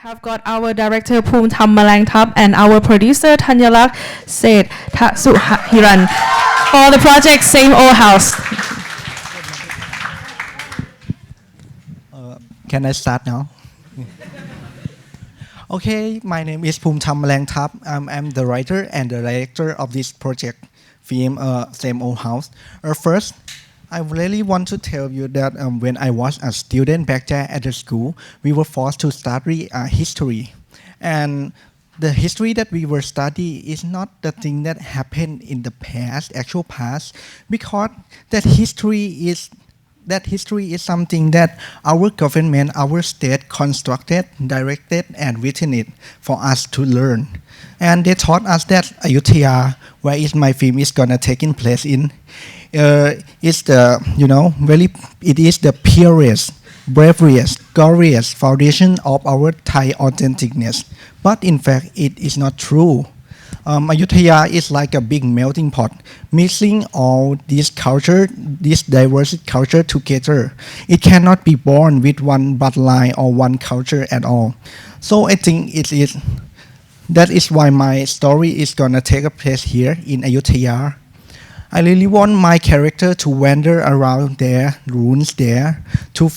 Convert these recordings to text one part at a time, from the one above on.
have got our director Poom Tham Malangthap and our producer Thanyalak Seth Suhiran for the project Same Old House. Can I start now? Okay, my name is Poom Tham Malangthap. I'm the writer and the director of this project film Same Old House. First, I really want to tell you that when I was a student back there at the school, we were forced to study history. And the history that we were studying is not the thing that happened in the past, actual past, because that history is something that our government, our state constructed, directed, and written it for us to learn. And they taught us that Ayutthaya, where is my film is gonna taking place in, is the it is the purest, bravest, glorious foundation of our Thai authenticness. But in fact, it is not true. Ayutthaya is like a big melting pot, mixing all this culture, this diverse culture together. It cannot be born with one bloodline or one culture at all. So I think that is why my story is gonna take place here in Ayutthaya. I really want my character to wander around their ruins there, to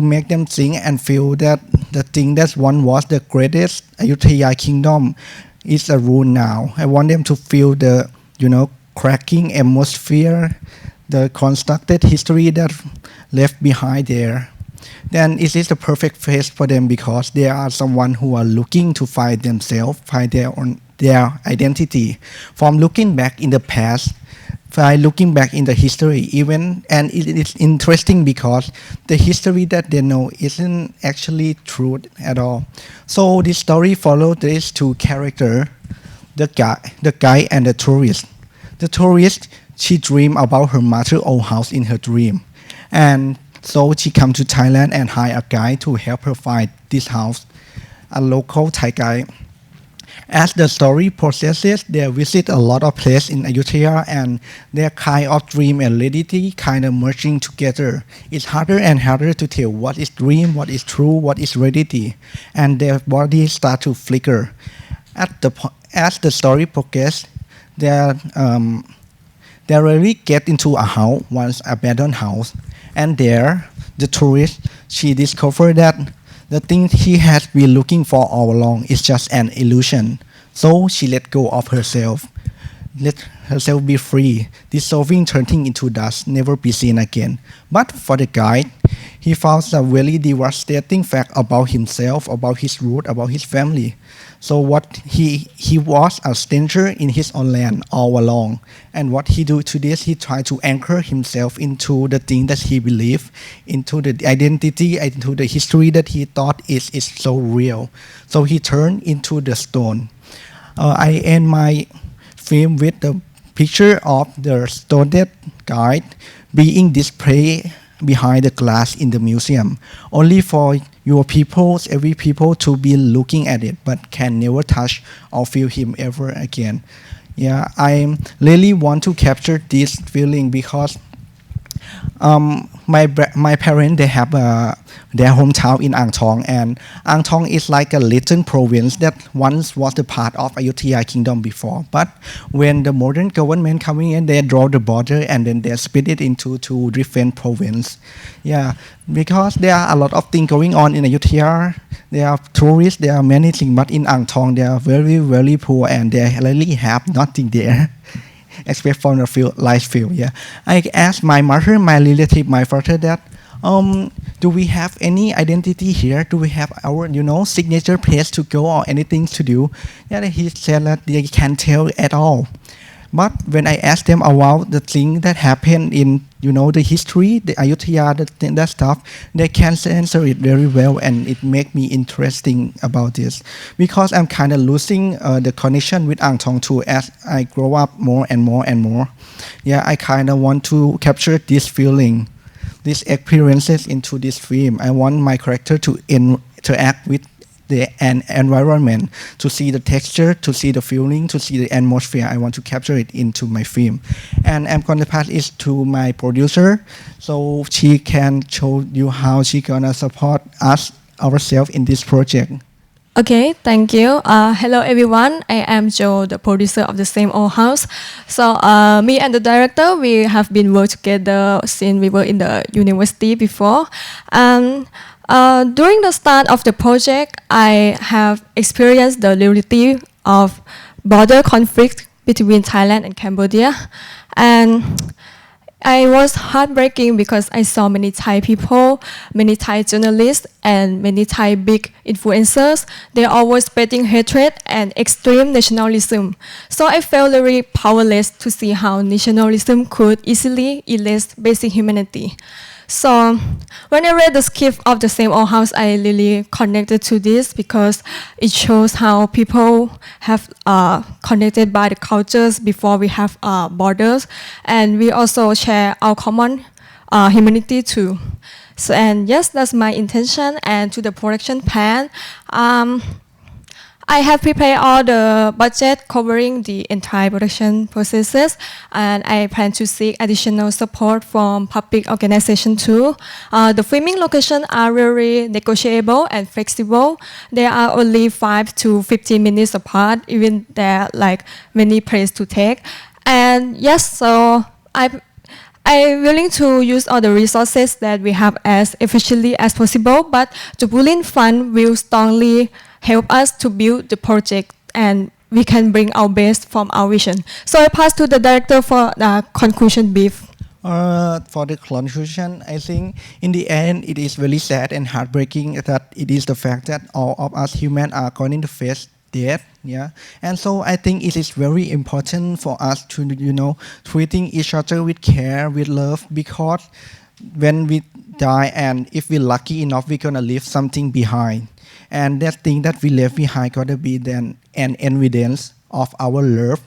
make them think and feel that the thing that one was the greatest Ayutthaya kingdom is a ruin now. I want them to feel the, cracking atmosphere, the constructed history that left behind there. Then it is the perfect place for them because they are someone who are looking to find themselves, find their identity from looking back in the past, by looking back in the history and it is interesting because the history that they know isn't actually true at all. So this story follows these two characters, the guy and the tourist. The tourist, she dreamed about her mother's old house in her dream, and so she come to Thailand and hire a guy to help her find this house, a local Thai guy. As the story processes, they visit a lot of places in Ayutthaya and their kind of dream and reality kind of merging together. It's harder and harder to tell what is dream, what is true, what is reality, and their bodies start to flicker. As the story progresses, they really get into a house, once abandoned house, and there, the tourist, she discovered that the thing she has been looking for all along is just an illusion. So she let go of herself, let herself be free, dissolving, turning into dust, never be seen again. But for the guy, he found a really devastating fact about himself, about his root, about his family. So what he was a stranger in his own land all along. And what he do to this, he tried to anchor himself into the thing that he believed, into the identity, into the history that he thought is so real. So he turned into the stone. I end my film with the picture of the stone guy being displayed behind the glass in the museum, only for your people, every people to be looking at it, but can never touch or feel him ever again. Yeah, I really want to capture this feeling because my parents, they have their hometown in Ang Thong, and Ang Thong is like a little province that once was the part of Ayutthaya kingdom before. But when the modern government coming in, they draw the border and then they split it into two different provinces. Yeah, because there are a lot of things going on in Ayutthaya. There are tourists, there are many things, but in Ang Thong they are very, very poor and they really have nothing there. Except from the life field. Yeah, I asked my mother, my relative, my father that, do we have any identity here? Do we have our, signature place to go or anything to do? Yeah, he said that they can't tell at all. But when I asked them about the thing that happened in, the history, the Ayutthaya, that stuff, they can answer it very well, and it make me interesting about this. Because I'm kind of losing the connection with Ang Thong too as I grow up more and more and more. Yeah, I kind of want to capture this feeling, these experiences into this film. I want my character to interact with the environment, to see the texture, to see the feeling, to see the atmosphere. I want to capture it into my film. And I'm going to pass it to my producer so she can show you how she gonna support us ourselves in this project. Okay, thank you. Hello everyone. I am Joe, the producer of the Same Old House. So me and the director, we have been working together since we were in the university before. And during the start of the project, I have experienced the reality of border conflict between Thailand and Cambodia. And I was heartbreaking because I saw many Thai people, many Thai journalists, and many Thai big influencers. They are always spreading hatred and extreme nationalism. So I felt very powerless to see how nationalism could easily erase basic humanity. So when I read the script of the Same Old House, I really connected to this because it shows how people have connected by the cultures before we have borders, and we also share our common humanity too. So and yes, that's my intention. And to the production plan, I have prepared all the budget covering the entire production processes, and I plan to seek additional support from public organizations too. The filming locations are very negotiable and flexible. They are only 5 to 15 minutes apart, even there are like many places to take. And yes, so I'm willing to use all the resources that we have as efficiently as possible, but the Bullion Fund will strongly help us to build the project, and we can bring our best from our vision. So I pass to the director for the conclusion brief. For the conclusion, I think in the end it is very sad and heartbreaking that it is the fact that all of us humans are going to face death. Yeah, and so I think it is very important for us to treating each other with care, with love, because when we die and if we're lucky enough, we're gonna leave something behind. And that thing that we left behind gotta be then an evidence of our love.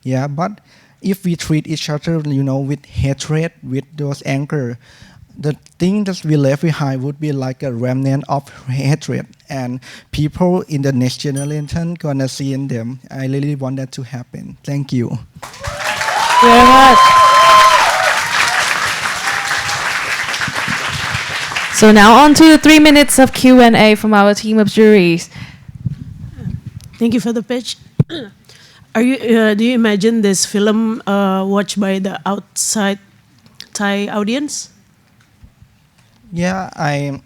Yeah, but if we treat each other, with hatred, with those anger, the thing that we left behind would be like a remnant of hatred, and people in the next generation gonna see in them. I really want that to happen. Thank you. Very much. So now on to 3 minutes of Q&A from our team of juries. Thank you for the pitch. Do you imagine this film watched by the outside Thai audience? Yeah, I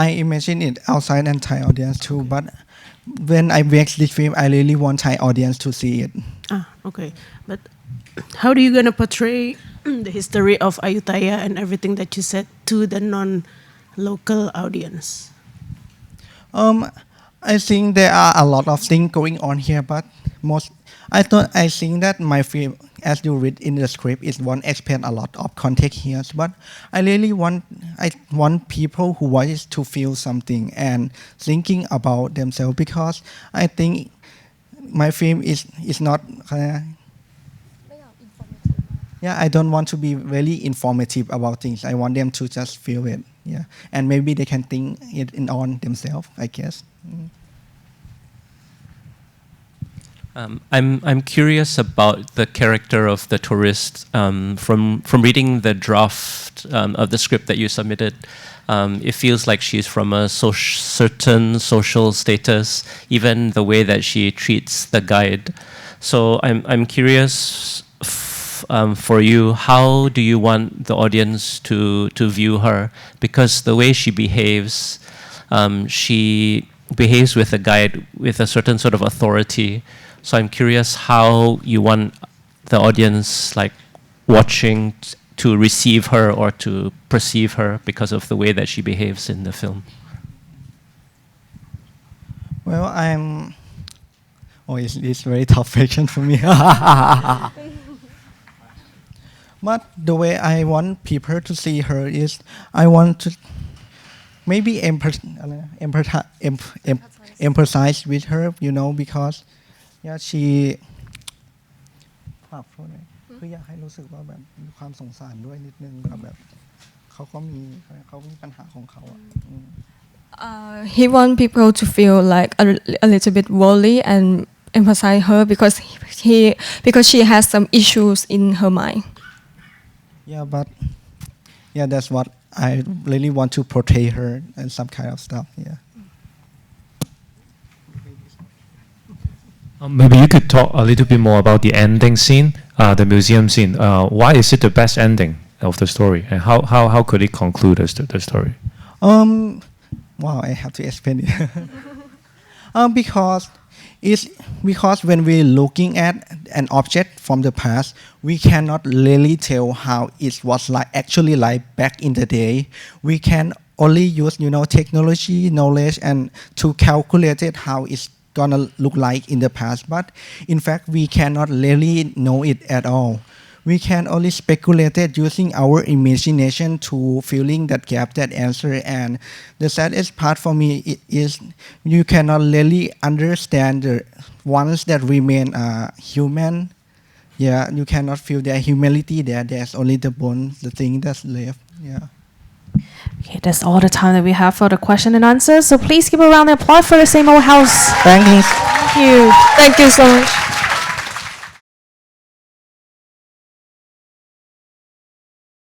imagine it outside and Thai audience too. But when I make this film, I really want Thai audience to see it. Okay. But how do you gonna portray the history of Ayutthaya and everything that you said to the non-local audience? I think there are a lot of things going on here, but I think that my film, as you read in the script, is won't expand a lot of context here. But I really want people who watch it to feel something and thinking about themselves, because I think my film is not. I don't want to be really informative about things. I want them to just feel it. Yeah, and maybe they can think it on themselves, I guess. I'm curious about the character of the tourist. From reading the draft of the script that you submitted, it feels like she's from a certain social status, even the way that she treats the guide. So I'm curious for you, how do you want the audience to view her? Because the way she behaves with the guide with a certain sort of authority. So I'm curious how you want the audience watching to receive her or to perceive her because of the way that she behaves in the film. Well, it's very tough question for me. But the way I want people to see her is, I want to maybe empathize with her, because she คืออยากให้รู้สึกว่าแบบมีความสงสารด้วยนิดนึงแบบเขามีปัญหาของเขาอ่ะ He want people to feel like a little bit worldly and emphasize her because she has some issues in her mind. Yeah, but that's what I really want to portray her and some kind of stuff. Yeah. Maybe you could talk a little bit more about the ending scene, the museum scene. Why is it the best ending of the story, and how could it conclude the story? Wow, I have to explain it. Because when we're looking at an object from the past, we cannot really tell how it was actually like back in the day. We can only use technology, knowledge, and to calculate it how it's gonna look like in the past. But in fact, we cannot really know it at all. We can only speculate it using our imagination to filling that gap, that answer. And the saddest part for me is you cannot really understand the ones that remain human. Yeah, you cannot feel their humanity there. There's only the bones, the thing that's left. Yeah. Okay, that's all the time that we have for the question and answer. So please give a round of applause for the Same Old House. Thank you. Thank you. Thank you so much.